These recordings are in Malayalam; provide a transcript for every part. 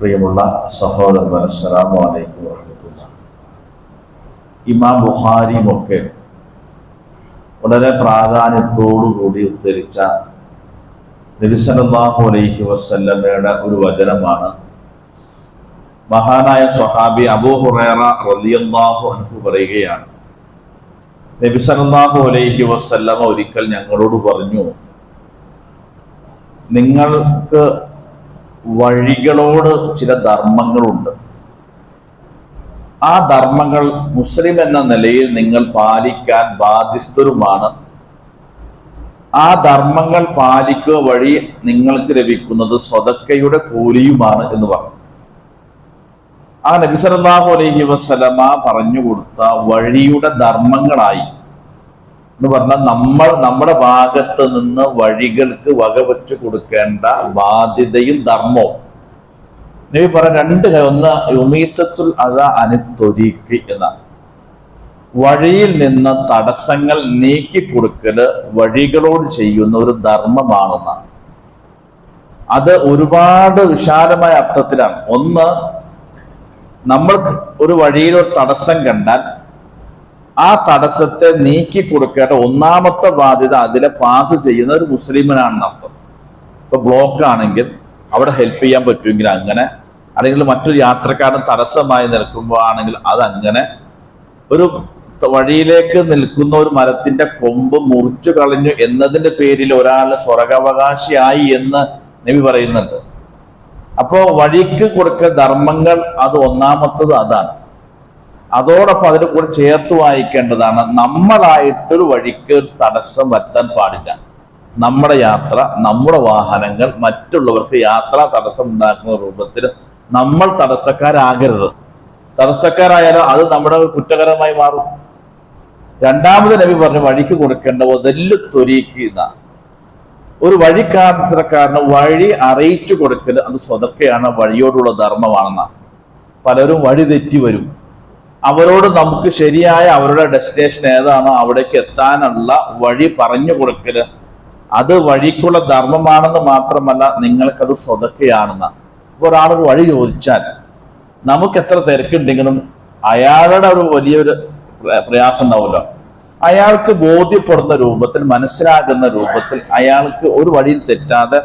പ്രിയമുള്ള സഹോദരന്മാർ, അസ്സലാമു അലൈക്കും വറഹ്മത്തുള്ളാഹി. ഇമാം ബുഖാരിയുമൊക്കെ വളരെ പ്രാധാന്യത്തോടുകൂടി ഉദ്ധരിച്ച നബി സല്ലല്ലാഹു അലൈഹി വസല്ലമയുടെ ഒരു വചനമാണ്. മഹാനായ സ്വഹാബി അബൂ ഹുറൈറ റളിയല്ലാഹു അൻഹു പറയുകയാണ്, നബി സല്ലല്ലാഹു അലൈഹി വസല്ലമ ഒരിക്കൽ ഞങ്ങളോട് പറഞ്ഞു, നിങ്ങൾക്ക് വഴികളോട് ചില ധർമ്മങ്ങളുണ്ട്. ആ ധർമ്മങ്ങൾ മുസ്ലിം എന്ന നിലയിൽ നിങ്ങൾ പാലിക്കാൻ ബാധ്യസ്ഥരുമാണ്. ആ ധർമ്മങ്ങൾ പാലിക്കുക വഴി നിങ്ങൾക്ക് ലഭിക്കുന്നത് സ്വതക്കയുടെ കൂലിയുമാണ് എന്ന് പറഞ്ഞു. ആ നബി സല്ലല്ലാഹു അലൈഹി വസല്ലമ പറഞ്ഞു കൊടുത്ത വഴിയുടെ ധർമ്മങ്ങളായി എന്ന് പറഞ്ഞാൽ നമ്മുടെ ഭാഗത്ത് നിന്ന് വഴികൾക്ക് വകവെച്ചു കൊടുക്കേണ്ട ബാധ്യതയും ധർമ്മവും. നബി പറഞ്ഞ രണ്ട് കാര്യം. ഒന്ന്, യുമീത്തത്തുൽ അദാ അനിത്തൊരീഖി എന്നാണ്. വഴിയിൽ നിന്ന് തടസ്സങ്ങൾ നീക്കി കൊടുക്കല് വഴികളോട് ചെയ്യുന്ന ഒരു ധർമ്മമാണെന്നാണ്. അത് ഒരുപാട് വിശാലമായ അർത്ഥത്തിലാണ്. ഒന്ന്, നമ്മൾ ഒരു വഴിയിൽ ഒരു തടസ്സം കണ്ടാൽ ആ തടസ്സത്തെ നീക്കി കൊടുക്കേണ്ട ഒന്നാമത്തെ ബാധ്യത അതിലെ പാസ് ചെയ്യുന്ന ഒരു മുസ്ലിമിനാണെന്ന് അർത്ഥം. ഇപ്പൊ ബ്ലോക്ക് ആണെങ്കിൽ അവിടെ ഹെൽപ്പ് ചെയ്യാൻ പറ്റുമെങ്കിൽ അങ്ങനെ, അല്ലെങ്കിൽ മറ്റൊരു യാത്രക്കാരൻ തടസ്സമായി നിൽക്കുമ്പോൾ ആണെങ്കിൽ അതങ്ങനെ. ഒരു വഴിയിലേക്ക് നിൽക്കുന്ന ഒരു മരത്തിന്റെ കൊമ്പ് മുറിച്ചു കളഞ്ഞു എന്നതിന്റെ പേരിൽ ഒരാൾ സ്വർഗാവകാശിയായി എന്ന് നബി പറയുന്നുണ്ട്. അപ്പോ വഴിക്ക് കൊടുക്കുന്ന ധർമ്മങ്ങൾ അത് ഒന്നാമത്തത് അതാണ്. അതോടൊപ്പം അതിന് കൂടെ ചേർത്ത് വായിക്കേണ്ടതാണ്, നമ്മളായിട്ടൊരു വഴിക്ക് തടസ്സം വരുത്താൻ പാടില്ല. നമ്മുടെ യാത്ര, നമ്മുടെ വാഹനങ്ങൾ മറ്റുള്ളവർക്ക് യാത്രാ തടസ്സം ഉണ്ടാക്കുന്ന രൂപത്തിൽ നമ്മൾ തടസ്സക്കാരാകരുത്. തടസ്സക്കാരായാലും അത് നമ്മുടെ കുറ്റകരമായി മാറും. രണ്ടാമത് നബി പറഞ്ഞു, വഴിക്ക് കൊടുക്കേണ്ട വദല്ലു ത്വരീഖി എന്നാ. ഒരു വഴിക്കാരന് വഴി അറിയിച്ചു കൊടുക്കൽ അത് സ്വതക്കയാണ്, വഴിയോടുള്ള ധർമ്മമാണെന്ന. പലരും വഴി തെറ്റി വരും. അവരോട് നമുക്ക് ശരിയായ അവരുടെ ഡെസ്റ്റിനേഷൻ ഏതാണോ അവിടേക്ക് എത്താനുള്ള വഴി പറഞ്ഞു കൊടുക്കല് അത് വഴിക്കുള്ള ധർമ്മമാണെന്ന് മാത്രമല്ല, നിങ്ങൾക്കത് സ്വതക്കയാണെന്ന്. ഇപ്പൊ ഒരാളൊരു വഴി ചോദിച്ചാൽ നമുക്ക് എത്ര തിരക്കുണ്ടെങ്കിലും അയാളുടെ ഒരു വലിയൊരു പ്രയാസം ഉണ്ടാവുമല്ലോ. അയാൾക്ക് ബോധ്യപ്പെടുന്ന രൂപത്തിൽ, മനസ്സിലാകുന്ന രൂപത്തിൽ അയാൾക്ക് ഒരു വഴിയിൽ തെറ്റാതെ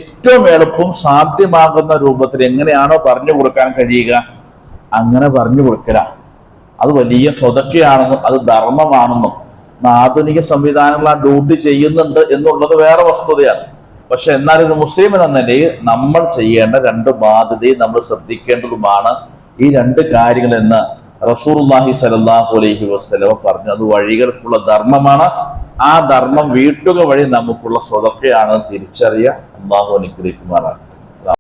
ഏറ്റവും എളുപ്പം സാധ്യമാകുന്ന രൂപത്തിൽ എങ്ങനെയാണോ പറഞ്ഞു കൊടുക്കാൻ കഴിയുക അങ്ങനെ പറഞ്ഞു കൊടുക്കല. അത് വലിയ സ്വതക്കയാണെന്നും അത് ധർമ്മമാണെന്നും ആധുനിക സംവിധാനങ്ങൾ ആ ഡ്യൂട്ടി ചെയ്യുന്നുണ്ട് എന്നുള്ളത് വേറെ വസ്തുതയാണ്. പക്ഷെ എന്നാൽ ഒരു മുസ്ലിം എന്ന നിലയിൽ നമ്മൾ ചെയ്യേണ്ട രണ്ട് ബാധ്യതയും നമ്മൾ ശ്രദ്ധിക്കേണ്ടതുമാണ്. ഈ രണ്ട് കാര്യങ്ങൾ എന്ന് റസൂലുള്ളാഹി സ്വല്ലല്ലാഹു അലൈഹി വസല്ലം പറഞ്ഞു. അത് വഴികൾക്കുള്ള ധർമ്മമാണ്. ആ ധർമ്മം വീട്ടുക വഴി നമുക്കുള്ള സ്വതക്കയാണ് തിരിച്ചറിയുക. അല്ലാഹു അനുഗ്രഹിക്കുമാറാകട്ടെ.